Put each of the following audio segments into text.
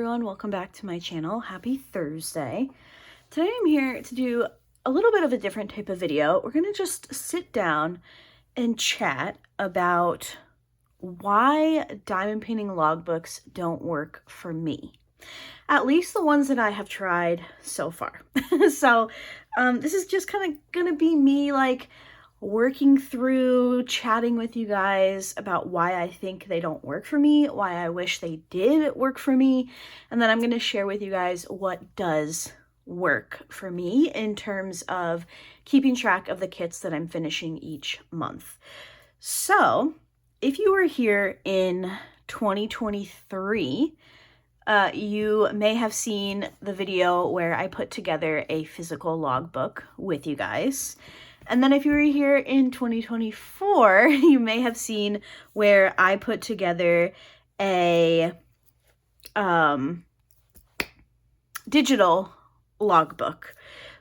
everyone, welcome back to my channel. Happy Thursday. Today I'm here to do a little bit of a different type of video. We're going to just sit down and chat about why diamond painting logbooks don't work for me. At least the ones that I have tried so far. So this is just kind of going to be me like working through, chatting with you guys about why I think they don't work for me, why I wish they did work for me, and then I'm going to share with you guys what does work for me in terms of keeping track of the kits that I'm finishing each month. So, if you were here in 2023, you may have seen the video where I put together a physical logbook with you guys. And then if you were here in 2024, you may have seen where I put together a digital logbook.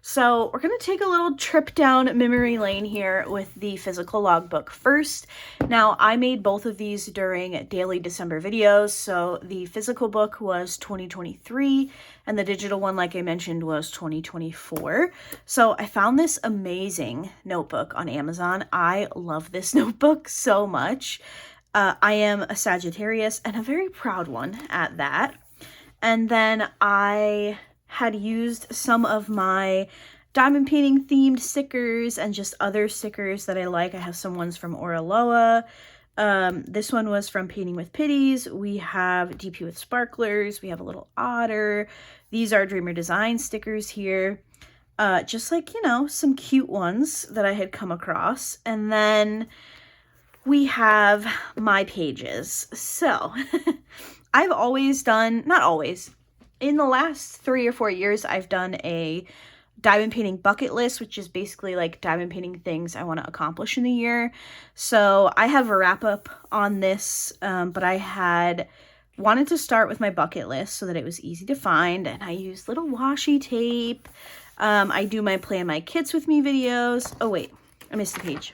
So we're going to take a little trip down memory lane here with the physical logbook first. Now, I made both of these during daily December videos. So the physical book was 2023 and the digital one, like I mentioned, was 2024. So I found this amazing notebook on Amazon. I love this notebook so much. I am a Sagittarius and a very proud one at that. And then I had used some of my diamond painting themed stickers and just other stickers that I like. I have some ones from Oraloa. This one was from Painting with Pitties. We have DP with Sparklers. We have a little otter. These are Dreamer Design stickers here. Just like, you know, some cute ones that I had come across. And then we have my pages. So I've always done, not always, in the last 3 or 4 years, I've done a diamond painting bucket list, which is basically like diamond painting things I want to accomplish in the year. So I have a wrap up on this, but I had wanted to start with my bucket list so that it was easy to find. And I use little washi tape. I do my Plan My Kits With Me videos. Oh, wait, I missed the page.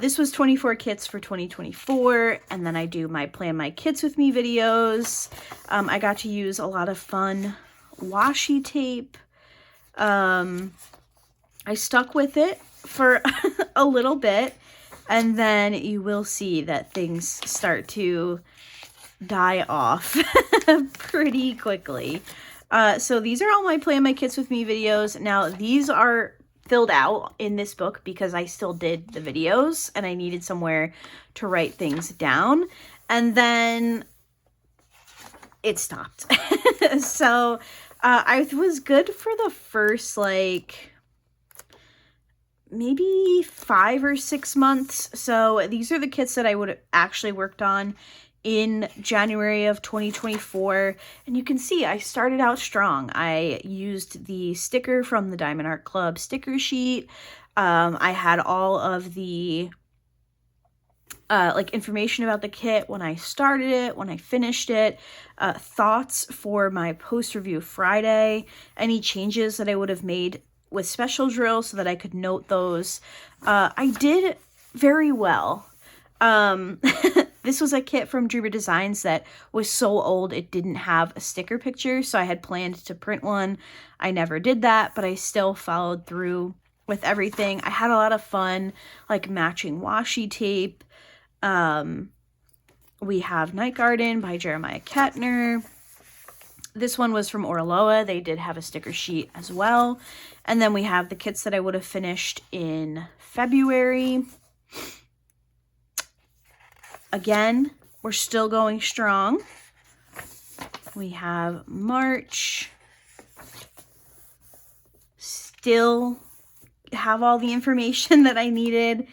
This was 24 kits for 2024, and then I do my Plan My Kits With Me videos. I got to use a lot of fun washi tape. I stuck with it for a little bit, and then you will see that things start to die off pretty quickly. So these are all my Plan My Kits With Me videos. Now, these are filled out in this book because I still did the videos and I needed somewhere to write things down, and then it stopped. So I was good for the first like maybe 5 or 6 months. So these are the kits that I would have actually worked on in January of 2024, and you can see I started out strong. I used the sticker from the Diamond Art Club sticker sheet. I had all of the like information about the kit when I started it, when I finished it, thoughts for my post review Friday, any changes that I would have made with special drills so that I could note those. I did very well. This was a kit from Dreamer Designs that was so old it didn't have a sticker picture, so I had planned to print one. I never did that, but I still followed through with everything. I had a lot of fun, like matching washi tape. We have Night Garden by Jeremiah Kettner. This one was from Oraloa. They did have a sticker sheet as well. And then we have the kits that I would have finished in February. Again, we're still going strong. We have March. Still have all the information that I needed.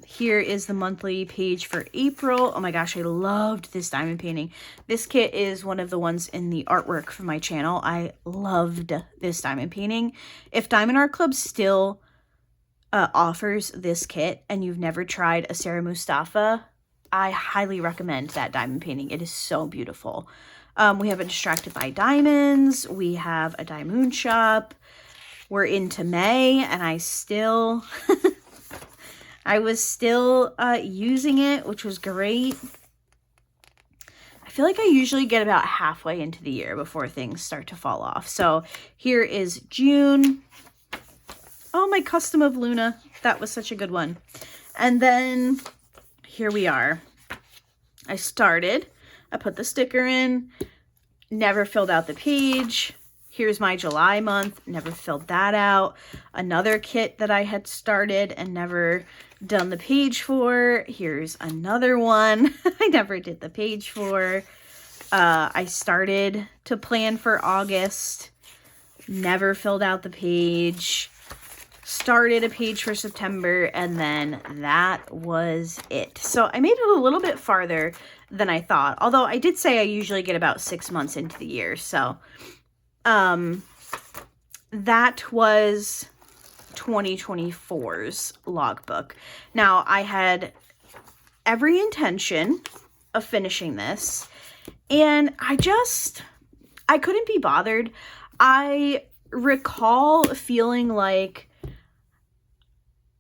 Here is the monthly page for April. Oh my gosh, I loved this diamond painting. This kit is one of the ones in the artwork for my channel. I loved this diamond painting. If Diamond Art Club still offers this kit and you've never tried a Sarah Mustafa, I highly recommend that diamond painting. It is so beautiful. We have a Distracted by Diamonds. We have a Diamond Shop. We're into May and I still I was still using it, which was great. I feel like I usually get about halfway into the year before things start to fall off. So here is June. Oh, my custom of Luna. That was such a good one. And then here we are. I put the sticker in, never filled out the page. Here's my July month, never filled that out. Another kit that I had started and never done the page for. Here's another one I never did the page for. I started to plan for August, never filled out the page. Started a page for September, and then that was it. So I made it a little bit farther than I thought. Although I did say I usually get about 6 months into the year. So that was 2024's logbook. Now, I had every intention of finishing this, and I couldn't be bothered. I recall feeling like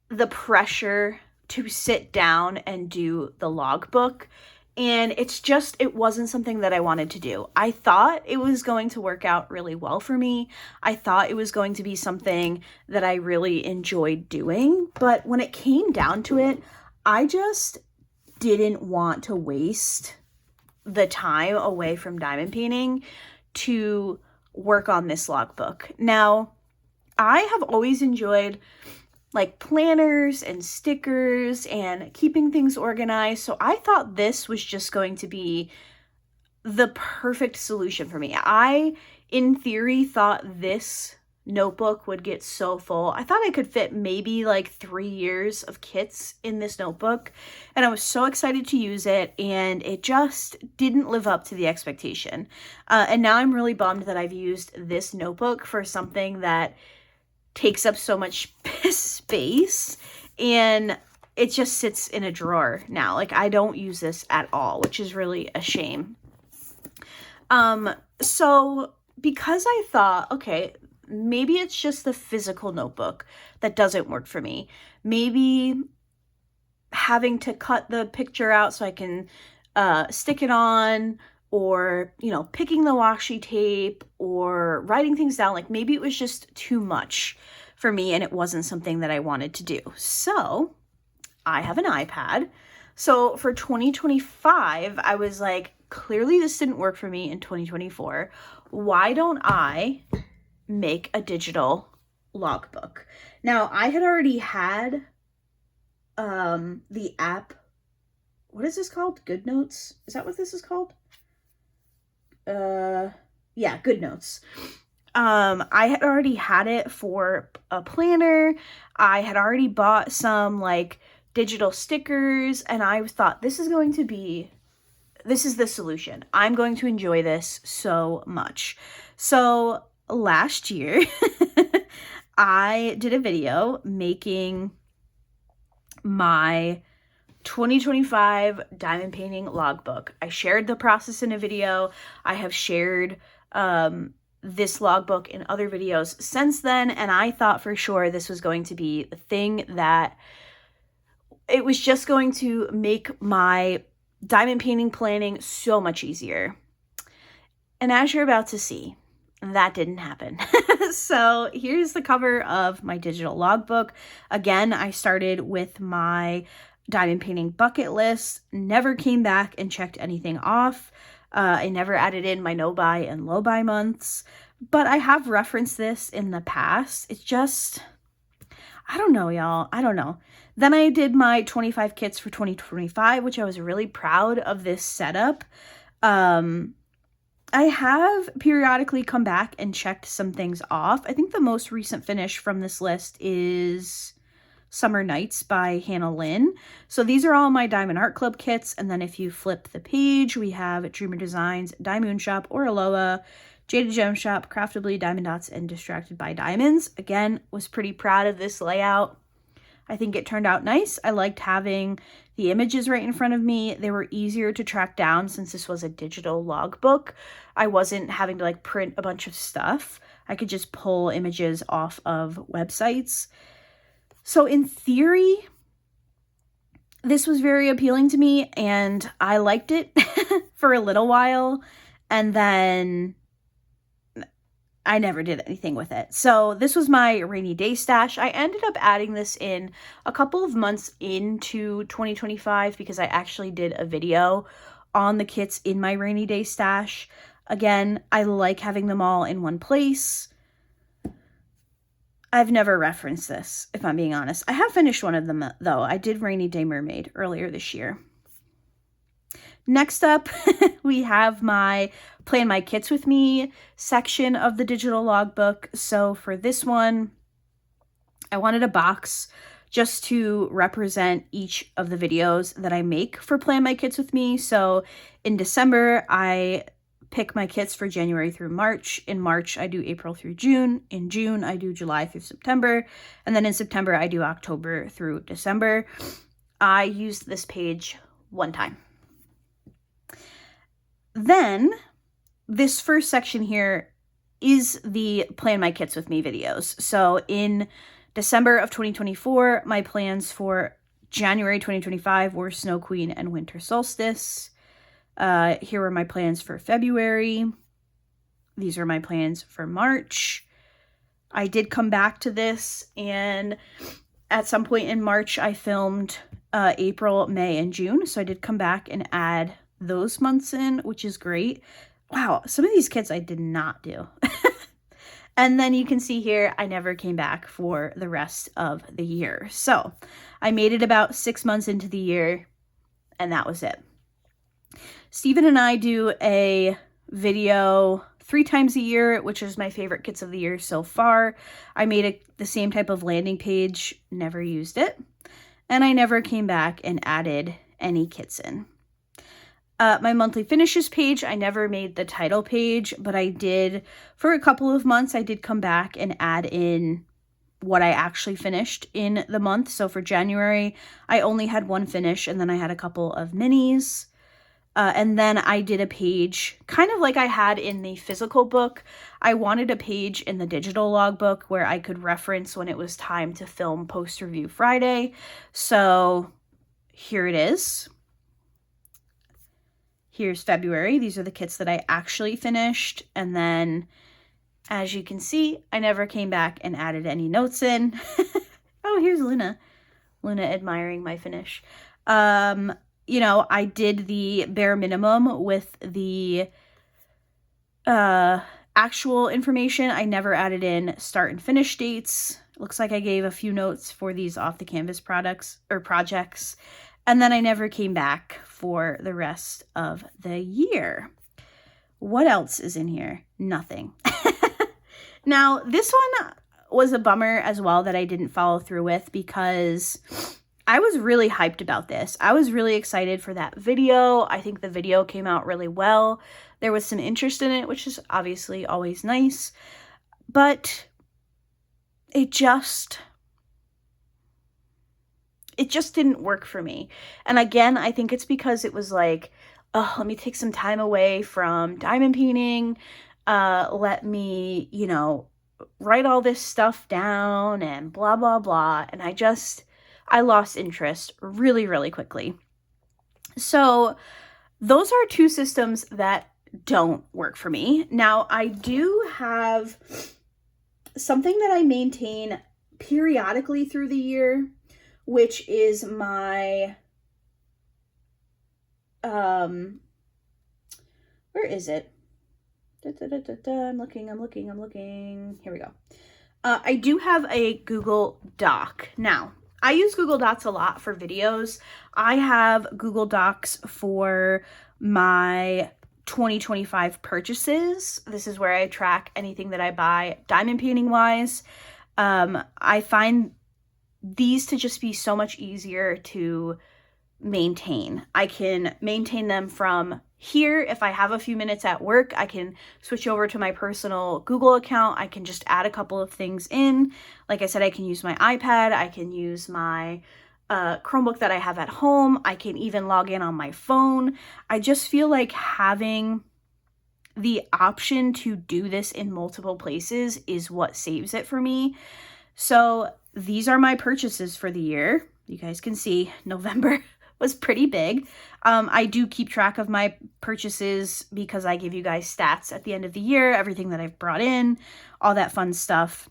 the pressure to sit down and do the logbook, and it wasn't something that I wanted to do. I thought it was going to work out really well for me. I thought it was going to be something that I really enjoyed doing, but when it came down to it, I just didn't want to waste the time away from diamond painting to work on this logbook. Now, I have always enjoyed like planners and stickers and keeping things organized. So I thought this was just going to be the perfect solution for me. I, in theory, thought this notebook would get so full. I thought I could fit maybe like 3 years of kits in this notebook, and I was so excited to use it, and it just didn't live up to the expectation. And now I'm really bummed that I've used this notebook for something that takes up so much space, and it just sits in a drawer now. Like, I don't use this at all, which is really a shame. So because I thought, okay, maybe it's just the physical notebook that doesn't work for me. Maybe having to cut the picture out so I can stick it on, or, picking the washi tape or writing things down. Like, maybe it was just too much for me and it wasn't something that I wanted to do. So I have an iPad. So for 2025, I was like, clearly this didn't work for me in 2024. Why don't I make a digital logbook? Now, I had already had the app. What is this called? GoodNotes? Is that what this is called? Yeah, GoodNotes. I had already had it for a planner. I had already bought some like digital stickers, and I thought this is the solution. I'm going to enjoy this so much. So last year, I did a video making my 2025 diamond painting logbook. I shared the process in a video. I have shared this logbook in other videos since then, and I thought for sure this was going to be the thing that it was just going to make my diamond painting planning so much easier. And as you're about to see, that didn't happen. So here's the cover of my digital logbook. Again, I started with my diamond painting bucket list, never came back and checked anything off. I never added in my no-buy and low-buy months, but I have referenced this in the past. It's just, I don't know, y'all. I don't know. Then I did my 25 kits for 2025, which I was really proud of this setup. I have periodically come back and checked some things off. I think the most recent finish from this list is Summer Nights by Hannah Lynn. So these are all my Diamond Art Club kits. And then if you flip the page, we have Dreamer Designs, Diamond Shop, Oraloa, Jaded Gem Shop, Craftably, Diamond Dots, and Distracted by Diamonds. Again, was pretty proud of this layout. I think it turned out nice. I liked having the images right in front of me. They were easier to track down since this was a digital logbook. I wasn't having to like print a bunch of stuff. I could just pull images off of websites. So in theory, this was very appealing to me and I liked it for a little while, and then I never did anything with it. So this was my rainy day stash. I ended up adding this in a couple of months into 2025 because I actually did a video on the kits in my rainy day stash. Again, I like having them all in one place. I've never referenced this, if I'm being honest. I have finished one of them, though. I did Rainy Day Mermaid earlier this year. Next up, we have my Plan My Kits With Me section of the digital logbook. So for this one, I wanted a box just to represent each of the videos that I make for Plan My Kits With Me. So in December, I pick my kits for January through March. In March, I do April through June. In June, I do July through September. And then in September, I do October through December. I used this page one time. Then this first section here is the Plan My Kits With Me videos. So in December of 2024, my plans for January 2025 were Snow Queen and Winter Solstice. Here were my plans for February. These are my plans for March. I did come back to this, and at some point in March, I filmed April, May, and June. So I did come back and add those months in, which is great. Wow, some of these kits I did not do. And then you can see here, I never came back for the rest of the year. So I made it about 6 months into the year, and that was it. Steven and I do a video 3 times a year, which is my favorite kits of the year so far. I made the same type of landing page, never used it, and I never came back and added any kits in. My monthly finishes page, I never made the title page, but I did, for a couple of months, I did come back and add in what I actually finished in the month. So for January, I only had 1 finish, and then I had a couple of minis. And then I did a page, kind of like I had in the physical book. I wanted a page in the digital logbook where I could reference when it was time to film Post-Review Friday. So here it is. Here's February. These are the kits that I actually finished. And then, as you can see, I never came back and added any notes in. Oh, here's Luna. Luna admiring my finish. You know, I did the bare minimum with the actual information. I never added in start and finish dates. Looks like I gave a few notes for these off the canvas projects. And then I never came back for the rest of the year. What else is in here? Nothing. Now, this one was a bummer as well that I didn't follow through with because I was really hyped about this. I was really excited for that video. I think the video came out really well. There was some interest in it, which is obviously always nice. But it just didn't work for me. And again, I think it's because it was like, oh, let me take some time away from diamond painting. Let me, you know, write all this stuff down and blah, blah, blah. And I lost interest really, really quickly. So those are 2 systems that don't work for me. Now, I do have something that I maintain periodically through the year, which is my, where is it? I'm looking. Here we go. I do have a Google Doc. Now, I use Google Docs a lot for videos. I have Google Docs for my 2025 purchases. This is where I track anything that I buy diamond painting wise. I find these to just be so much easier to maintain. I can maintain them from here. If I have a few minutes at work, I can switch over to my personal Google account. I can just add a couple of things in. Like I said, I can use my iPad. I can use my Chromebook that I have at home. I can even log in on my phone. I just feel like having the option to do this in multiple places is what saves it for me. So these are my purchases for the year. You guys can see November was pretty big. I do keep track of my purchases because I give you guys stats at the end of the year, everything that I've brought in, all that fun stuff.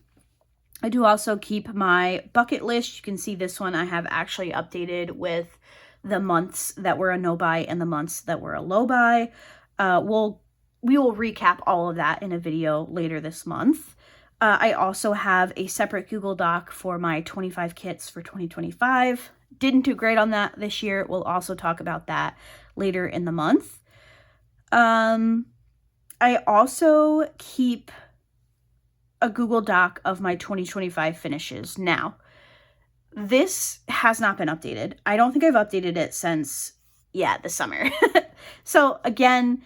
I do also keep my bucket list. You can see this one I have actually updated with the months that were a no buy and the months that were a low buy. We will recap all of that in a video later this month. I also have a separate Google Doc for my 25 kits for 2025. Didn't do great on that this year. We'll also talk about that later in the month. I also keep a Google Doc of my 2025 finishes. Now, this has not been updated. I don't think I've updated it since, the summer. So again,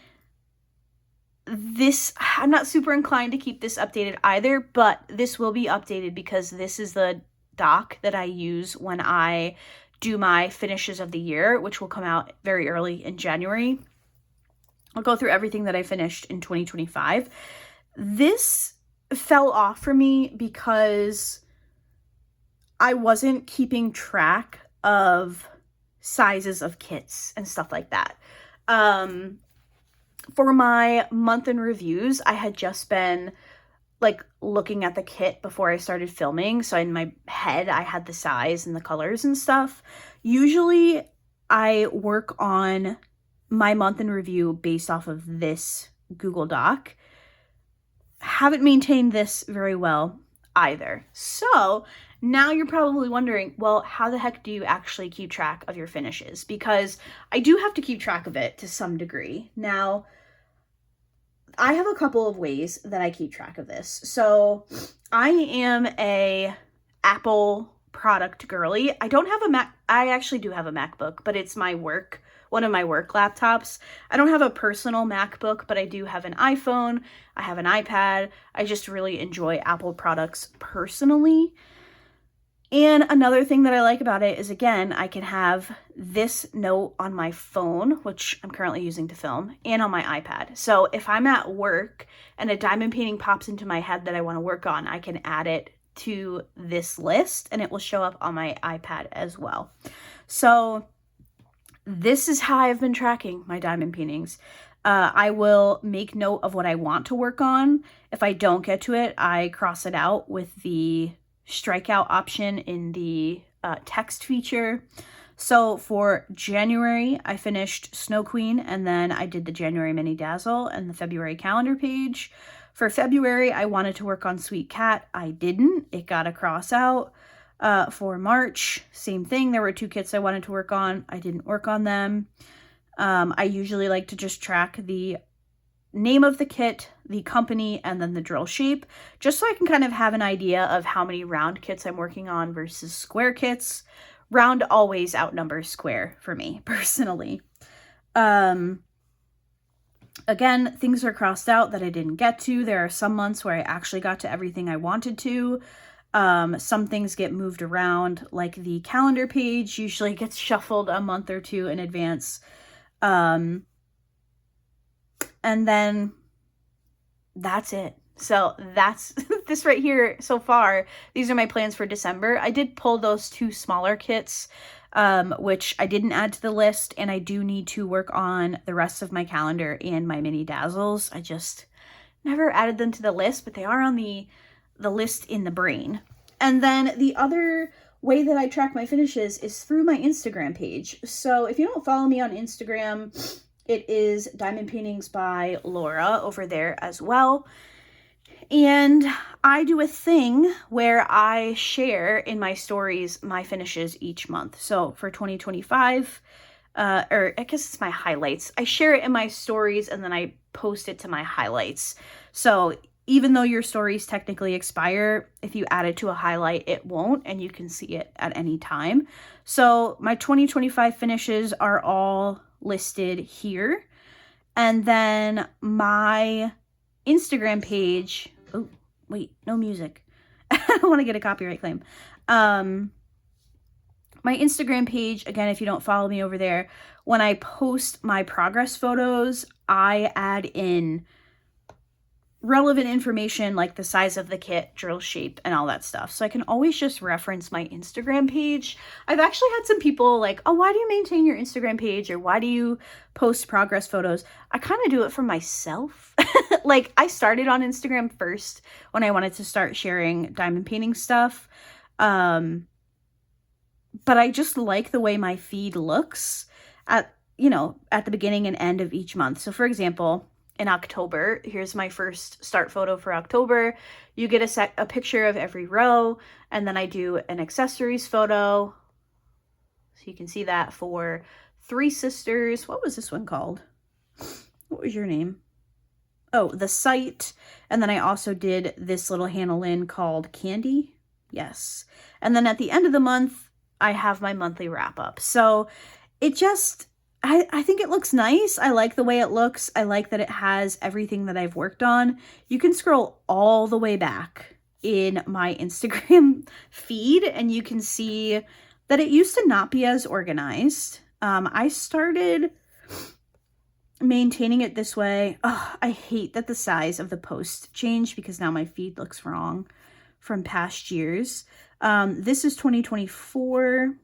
I'm not super inclined to keep this updated either, but this will be updated because this is the doc that I use when I do my finishes of the year, which will come out very early in January. I'll go through everything that I finished in 2025. This fell off for me because I wasn't keeping track of sizes of kits and stuff like that. For my month in reviews, I had just been looking at the kit before I started filming. So in my head, I had the size and the colors and stuff. Usually I work on my month in review based off of this Google Doc. Haven't maintained this very well either. So now you're probably wondering, well, how the heck do you actually keep track of your finishes? Because I do have to keep track of it to some degree. Now, I have a couple of ways that I keep track of this. So I am a Apple product girly. I don't have a Mac. I actually do have a MacBook, but it's one of my work laptops. I don't have a personal MacBook, but I do have an iPhone. I have an iPad. I just really enjoy Apple products personally. And another thing that I like about it is, again, I can have this note on my phone, which I'm currently using to film, and on my iPad. So if I'm at work and a diamond painting pops into my head that I want to work on, I can add it to this list and it will show up on my iPad as well. So this is how I've been tracking my diamond paintings. I will make note of what I want to work on. If I don't get to it, I cross it out with the strikeout option in the text feature. So for January, I finished Snow Queen, and then I did the January Mini Dazzle and the February calendar page. For February, I wanted to work on Sweet Cat. I didn't. It got a cross out. For March, same thing. There were 2 kits I wanted to work on. I didn't work on them. I usually like to just track the name of the kit, the company, and then the drill shape, just so I can kind of have an idea of how many round kits I'm working on versus square kits. Round always outnumbers square for me, personally. Again, things are crossed out that I didn't get to. There are some months where I actually got to everything I wanted to. Some things get moved around, like the calendar page usually gets shuffled a month or 2 in advance. And then that's it. So that's this right here so far. These are my plans for December. I did pull those 2 smaller kits, which I didn't add to the list, and I do need to work on the rest of my calendar and my mini dazzles. I just never added them to the list, but they are on the list in the brain. And then the other way that I track my finishes is through my Instagram page. So if you don't follow me on Instagram, it is diamondpaintingsbylaura over there as well. And I do a thing where I share in my stories my finishes each month. So for 2025, or I guess it's my highlights, I share it in my stories and then I post it to my highlights. So even though your stories technically expire, if you add it to a highlight, it won't, and you can see it at any time. So my 2025 finishes are all listed here. And then my Instagram page, oh, wait, no music. I don't want to get a copyright claim. My Instagram page, again, if you don't follow me over there, when I post my progress photos, I add in relevant information like the size of the kit, drill shape, and all that stuff. So I can always just reference my Instagram page. I've actually had some people like, oh, why do you maintain your Instagram page? Or why do you post progress photos? I kind of do it for myself. Like, I started on Instagram first when I wanted to start sharing diamond painting stuff. But I just like the way my feed looks at the beginning and end of each month. So for example, in October, here's my first start photo for October. You get a picture of every row, and then I do an accessories photo. So you can see that for Three Sisters. What was this one called? What was your name? Oh, The Site. And then I also did this little Hannah Lynn called Candy. Yes. And then at the end of the month, I have my monthly wrap up. So it just, I think it looks nice. I like the way it looks. I like that it has everything that I've worked on. You can scroll all the way back in my Instagram feed and you can see that it used to not be as organized. I started maintaining it this way. Oh, I hate that the size of the post changed because now my feed looks wrong from past years. This is 2024.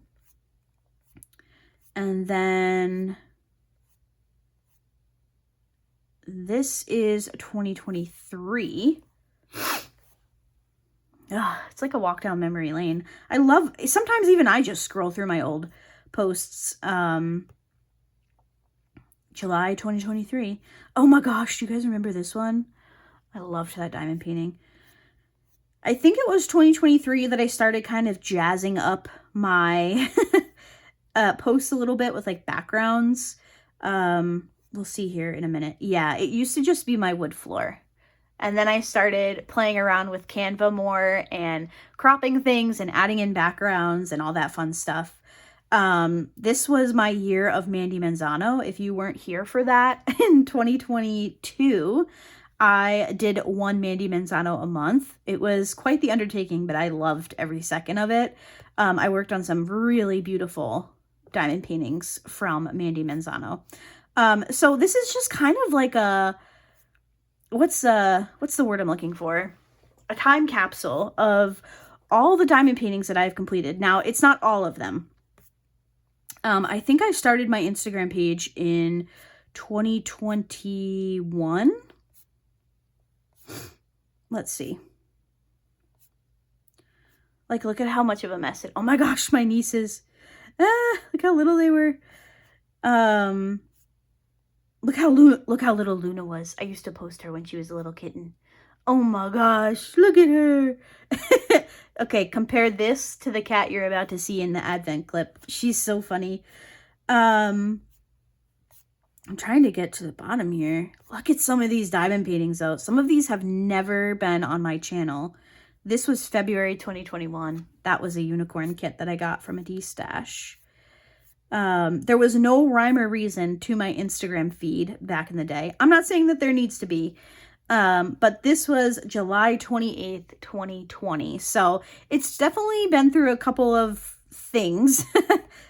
And then this is 2023. It's like a walk down memory lane. Sometimes even I just scroll through my old posts. July 2023. Oh my gosh, do you guys remember this one? I loved that diamond painting. I think it was 2023 that I started kind of jazzing up my posts a little bit with like backgrounds. We'll see here in a minute. Yeah, it used to just be my wood floor. And then I started playing around with Canva more and cropping things and adding in backgrounds and all that fun stuff. This was my year of Mandy Manzano. If you weren't here for that in 2022, I did one Mandy Manzano a month. It was quite the undertaking, but I loved every second of it. I worked on some really beautiful diamond paintings from Mandy Manzano. So this is just kind of like a, what's the word I'm looking for? A time capsule of all the diamond paintings that I've completed. Now, it's not all of them. I think I started my Instagram page in 2021. Let's see. Like, look at how much of a mess it, oh my gosh, my nieces. Look how little they were. Look how little Luna was. I used to post her when she was a little kitten. Oh my gosh, look at her. Okay, compare this to the cat you're about to see in the Advent clip. She's so funny. I'm trying to get to the bottom here. Look at some of these diamond paintings though. Some of these have never been on my channel. This was February 2021. That was a unicorn kit that I got from a D-stash. There was no rhyme or reason to my Instagram feed back in the day. I'm not saying that there needs to be, but this was July 28th, 2020. So it's definitely been through a couple of things.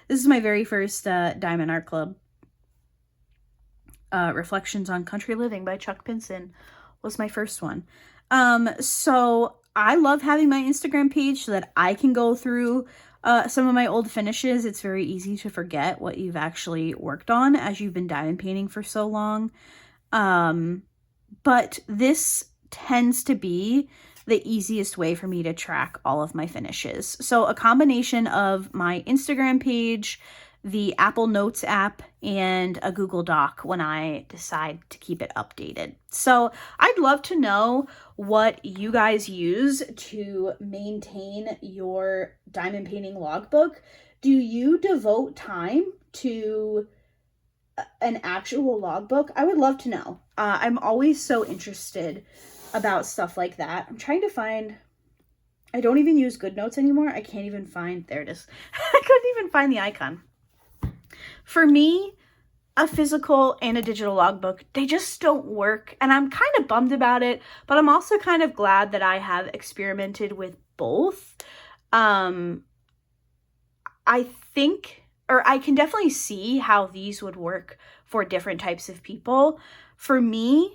This is my very first Diamond Art Club. Reflections on Country Living by Chuck Pinson was my first one. So I love having my Instagram page so that I can go through some of my old finishes. It's very easy to forget what you've actually worked on as you've been diamond painting for so long. But this tends to be the easiest way for me to track all of my finishes. So a combination of my Instagram page, the Apple Notes app, and a Google Doc when I decide to keep it updated. So I'd love to know what you guys use to maintain your diamond painting logbook. Do you devote time to an actual logbook? I would love to know. I'm always so interested about stuff like that. I'm trying to find, I don't even use GoodNotes anymore. I can't even find, there it is. I couldn't even find the icon. For me, a physical and a digital logbook, they just don't work. And I'm kind of bummed about it, but I'm also kind of glad that I have experimented with both. I think, or I can definitely see how these would work for different types of people. For me,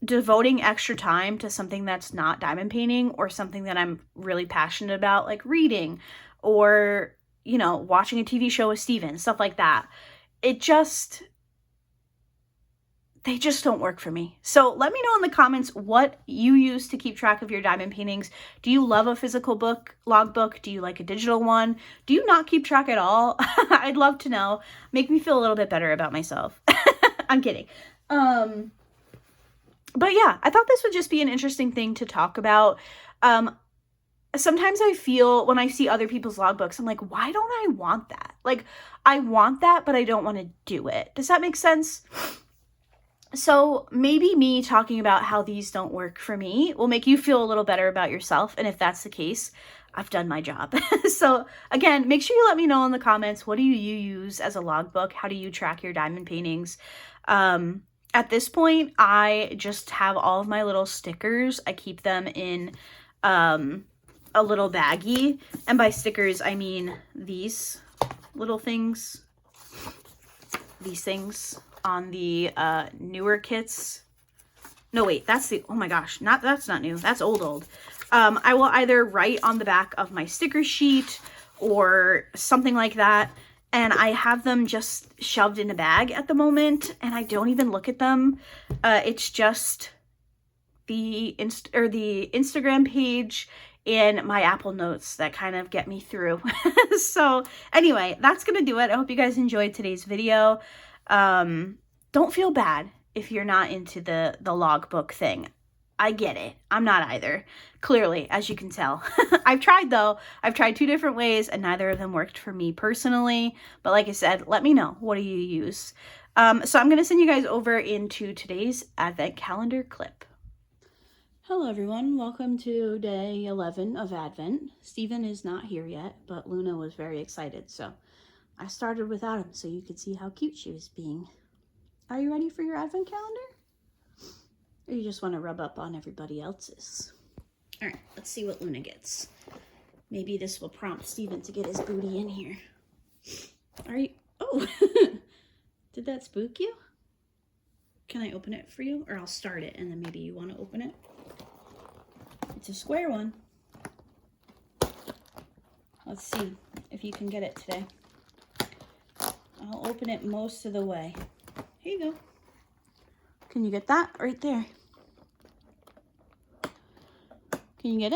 devoting extra time to something that's not diamond painting or something that I'm really passionate about, like reading or, you know, watching a TV show with Steven, stuff like that. They just don't work for me. So let me know in the comments what you use to keep track of your diamond paintings. Do you love a physical book, logbook? Do you like a digital one? Do you not keep track at all? I'd love to know. Make me feel a little bit better about myself. I'm kidding. But yeah, I thought this would just be an interesting thing to talk about. Sometimes I feel when I see other people's logbooks, I'm like, why don't I want that? Like, I want that, but I don't want to do it. Does that make sense? So maybe me talking about how these don't work for me will make you feel a little better about yourself. And if that's the case, I've done my job. So again, make sure you let me know in the comments, what do you use as a logbook? How do you track your diamond paintings? At this point, I just have all of my little stickers. I keep them in a little baggie. And by stickers, I mean these little things. These things on the newer kits. No, wait, that's the, oh my gosh, that's not new. That's old. I will either write on the back of my sticker sheet or something like that. And I have them just shoved in a bag at the moment, and I don't even look at them. It's just the Instagram page and my Apple Notes that kind of get me through. So anyway, that's gonna do it. I hope you guys enjoyed today's video. Don't feel bad if you're not into the logbook thing. I get it. I'm not either, clearly, as you can tell. I've tried though. I've tried 2 different ways and neither of them worked for me personally. But like I said, let me know. What do you use? So I'm going to send you guys over into today's Advent calendar clip. Hello everyone. Welcome to day 11 of Advent. Steven is not here yet, but Luna was very excited. So I started without him so you could see how cute she was being. Are you ready for your Advent calendar? Or you just want to rub up on everybody else's? All right, let's see what Luna gets. Maybe this will prompt Steven to get his booty in here. Are you, oh, did that spook you? Can I open it for you? Or I'll start it and then maybe you want to open it. It's a square one. Let's see if you can get it today. I'll open it most of the way. Here you go. Can you get that? Right there. Can you get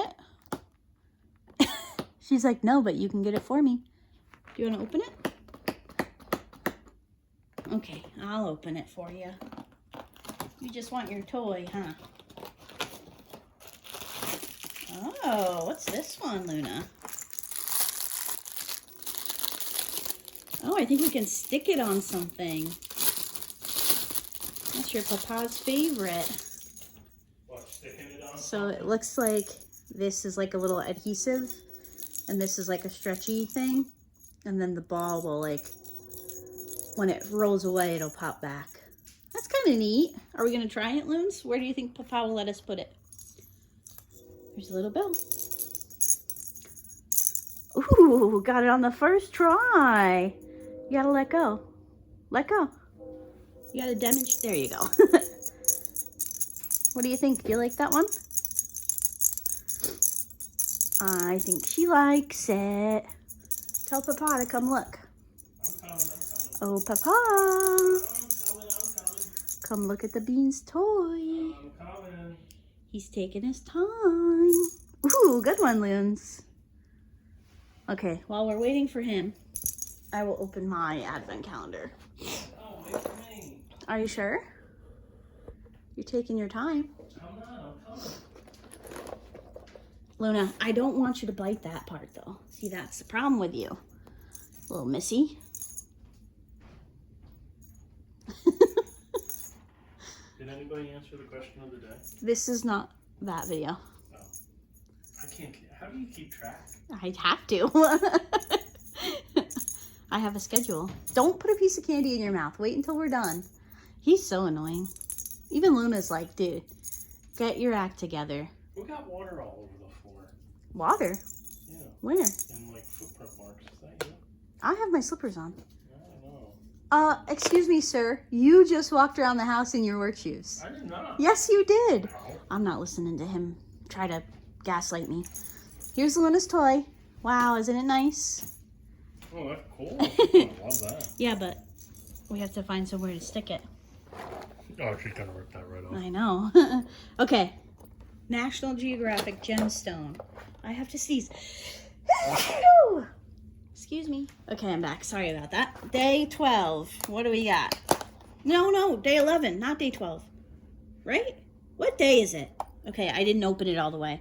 it? She's like, no, but you can get it for me. Do you want to open it? Okay, I'll open it for you. You just want your toy, huh? Oh, what's this one, Luna? Oh, I think you can stick it on something. That's your papa's favorite. What, sticking it on? So it looks like this is like a little adhesive, and this is like a stretchy thing, and then the ball will, like, when it rolls away, it'll pop back. That's kind of neat. Are we going to try it, Loons? Where do you think Papa will let us put it? There's a little bell. Ooh, got it on the first try. You gotta let go. Let go. You gotta demonstrate. There you go. What do you think? Do you like that one? I think she likes it. Tell Papa to come look. I'm coming. Oh, Papa. I'm coming. Come look at the Beans toy. I'm coming. He's taking his time. Ooh, good one, Loons. Okay, while we're waiting for him, I will open my Advent calendar. Oh, wait for me. Are you sure? You're taking your time. Come on, I'm coming. Luna, I don't want you to bite that part, though. See, that's the problem with you, little missy. Did anybody answer the question of the day? This is not that video. Oh. I can't. How do you keep track? I'd have to. I have a schedule. Don't put a piece of candy in your mouth. Wait until we're done. He's so annoying. Even Luna's like, dude, get your act together. We got water all over the floor. Water? Yeah. Where? And like footprint marks. Is that you? I have my slippers on. I don't know. Excuse me, sir. You just walked around the house in your work shoes. I did not. Yes, you did. No. I'm not listening to him try to gaslight me. Here's Luna's toy. Wow, isn't it nice? Oh, that's cool. I love that. Yeah, but we have to find somewhere to stick it. Oh, she's gonna rip that right off. I know. Okay. National Geographic gemstone. I have to sneeze. Excuse me. Okay, I'm back. Sorry about that. Day 12. What do we got? No, day 11, not day 12. Right? What day is it? Okay, I didn't open it all the way.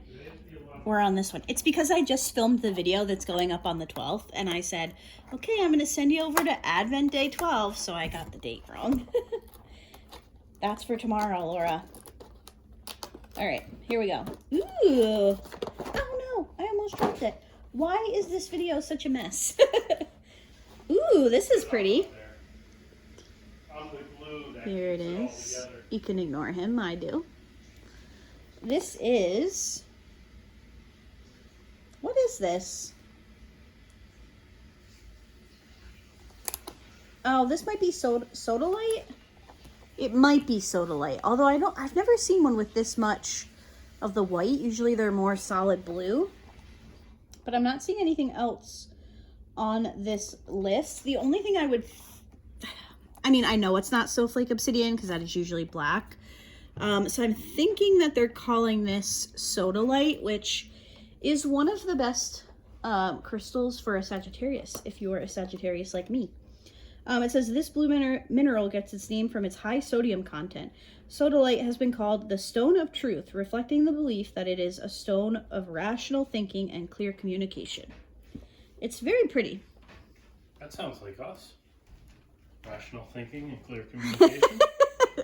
We're on this one. It's because I just filmed the video that's going up on the 12th, and I said, okay, I'm going to send you over to Advent Day 12, so I got the date wrong. That's for tomorrow, Laura. All right, here we go. Ooh. Oh, no, I almost dropped it. Why is this video such a mess? Ooh, this is pretty. Here it is. You can ignore him, I do. This is... What is this? Oh, this might be sodalite. It might be sodalite. Although I've never seen one with this much of the white. Usually they're more solid blue. But I'm not seeing anything else on this list. The only thing I know it's not snowflake obsidian because that is usually black. So I'm thinking that they're calling this sodalite, which is one of the best crystals for a Sagittarius, if you are a Sagittarius like me. It says this blue mineral gets its name from its high sodium content. Sodalite has been called the stone of truth, reflecting the belief that it is a stone of rational thinking and clear communication. It's very pretty. That sounds like us. Rational thinking and clear communication.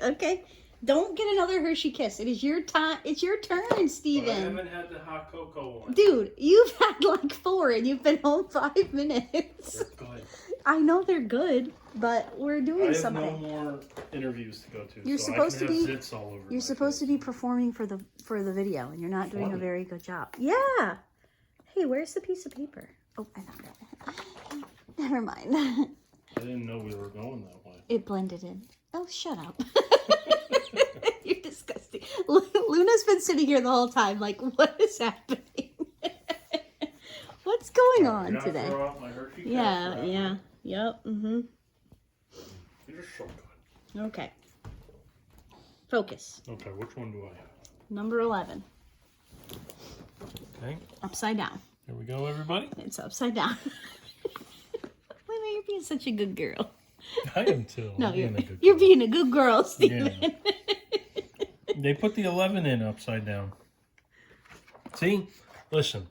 Okay. Don't get another Hershey Kiss. It is your time. It's your turn, Steven. Well, I haven't had the hot cocoa one. Dude, you've had like 4 and you've been home 5 minutes. They're good. I know they're good, but we're doing something. I have no more interviews to go to. You're so supposed I can to have be. zits all over You're supposed to be performing for the video, and you're not doing a Performing? very good job. Yeah. Hey, where's the piece of paper? Oh, I found it. Never mind. I didn't know we were going that way. It blended in. Oh, shut up. You're disgusting. Luna's been sitting here the whole time like, what is happening? What's going on today? Throw out my Hershey Yeah, Kiss yeah. Yep, mm-hmm. You're so good. Okay. Focus. Okay, which one do I have? Number 11. Okay. Upside down. Here we go, everybody. It's upside down. Luna, you're being such a good girl. I am too. No, I'm you're being a good you're girl. being a good girl, Steven. Yeah. They put the 11 in upside down. See? Listen.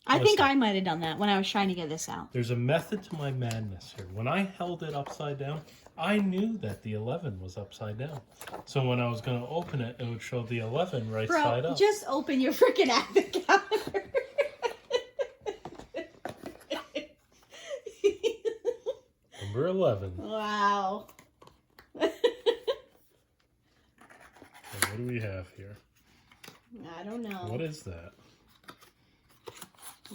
I think I might have done that when I was trying to get this out. There's a method to my madness here. When I held it upside down, I knew that the 11 was upside down. So when I was going to open it, it would show the 11 right side Bro, up. just open your freaking advent calendar. Number 11. Wow. And what do we have here? I don't know. What is that?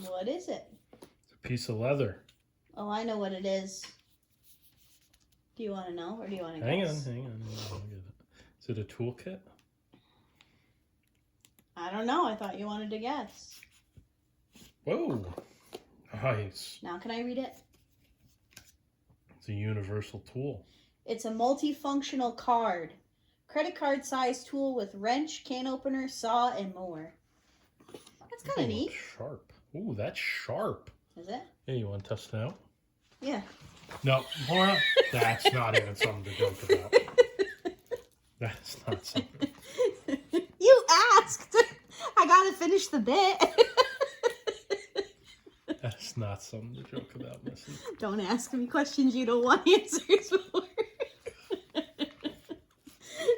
What is it? It's a piece of leather. Oh, I know what it is. Do you want to know or do you want to Hang on. guess? I'll get it. Is it a toolkit? I don't know. I thought you wanted to guess. Whoa. Nice. Now can I read it? It's a universal tool. It's a multifunctional card. Credit card size tool with wrench, can opener, saw, and more. That's kind of neat. Sharp. Ooh, that's sharp. Is it? Hey, you want to test it out? Yeah. No, Laura, that's not even something to joke about. That's not something. You asked. I gotta finish the bit. That's not something to joke about, Missy. Don't ask me questions you don't want answers for.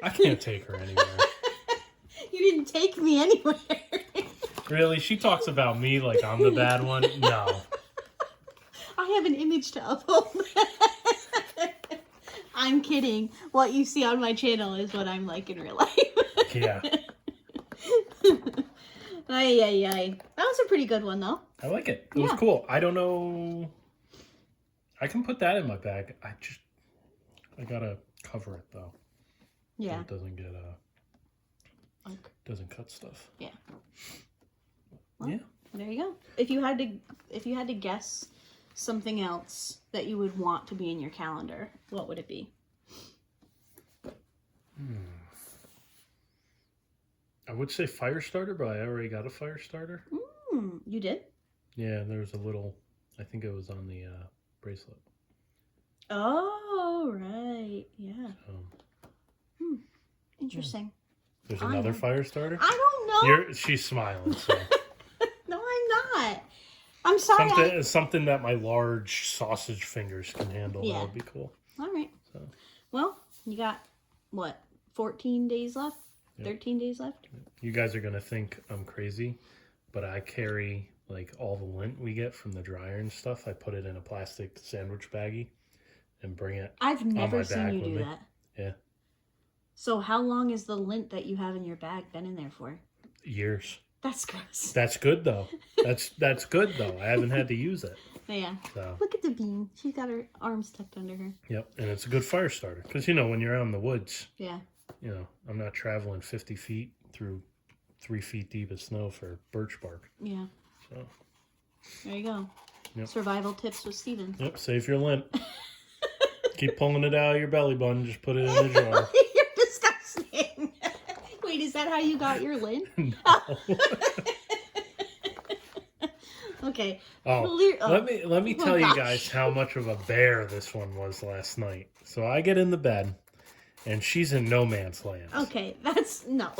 I can't take her anywhere. You didn't take me anywhere. Really? She talks about me like I'm the bad one? No. I have an image to uphold. I'm kidding. What you see on my channel is what I'm like in real life. Yeah. Ay. That was a pretty good one, though. I like it. It was cool. I don't know. I can put that in my bag. I gotta cover it though. Yeah. So it doesn't get Okay. doesn't cut stuff. Yeah. Well, yeah. There you go. If you had to guess something else that you would want to be in your calendar, what would it be? I would say fire starter, but I already got a fire starter. You did? Yeah, there's a little. I think it was on the bracelet. Oh, right. Yeah. So, Interesting. there's another fire starter. I don't know. She's smiling. So. No, I'm not. I'm sorry. Something that my large sausage fingers can handle. Yeah. That would be cool. All right. So. Well, you got, what, 14 days left? Yep. 13 days left? You guys are going to think I'm crazy, but I carry, like, all the lint we get from the dryer and stuff. I put it in a plastic sandwich baggie and bring it I've never on my seen bag you with do me. that. Yeah. So how long is the lint that you have in your bag been in there for? Years. That's gross. That's good, though. That's good, though. I haven't had to use it. Yeah. So. Look at the bean. She's got her arms tucked under her. Yep, and it's a good fire starter. Because, you know, when you're out in the woods, Yeah. you know, I'm not traveling 50 feet through 3 feet deep of snow for birch bark. Yeah. So. There you go. Yep. Survival tips with Steven. Yep, save your lint. Keep pulling it out of your belly button. Just put it in the jar. You're disgusting. Wait, is that how you got your lint? No. Okay. Let me tell you guys how much of a bear this one was last night. So I get in the bed, and she's in no man's land. Okay, no.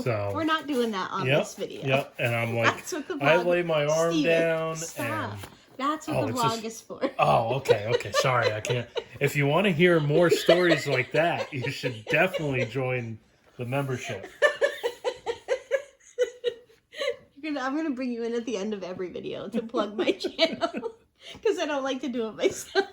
So, we're not doing that on this video. Yep, and I'm like, That's what the vlog, I lay my arm Steven, down. Stop. And That's what the vlog is for. Oh, okay. Sorry, I can't. If you want to hear more stories like that, you should definitely join the membership. I'm going to bring you in at the end of every video to plug my channel. Because I don't like to do it myself.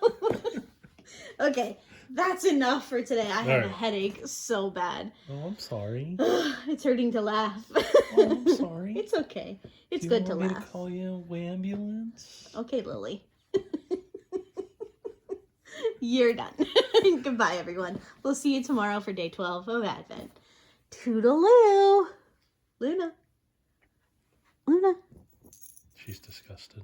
Okay, that's enough for today. I have a headache so bad. Oh, I'm sorry. It's hurting to laugh. Oh, I'm sorry. It's okay. It's good to laugh. Do you want me to call you an ambulance? Okay, Lily. You're done. Goodbye, everyone. We'll see you tomorrow for day 12 of Advent. Toodaloo. Luna. She's disgusted.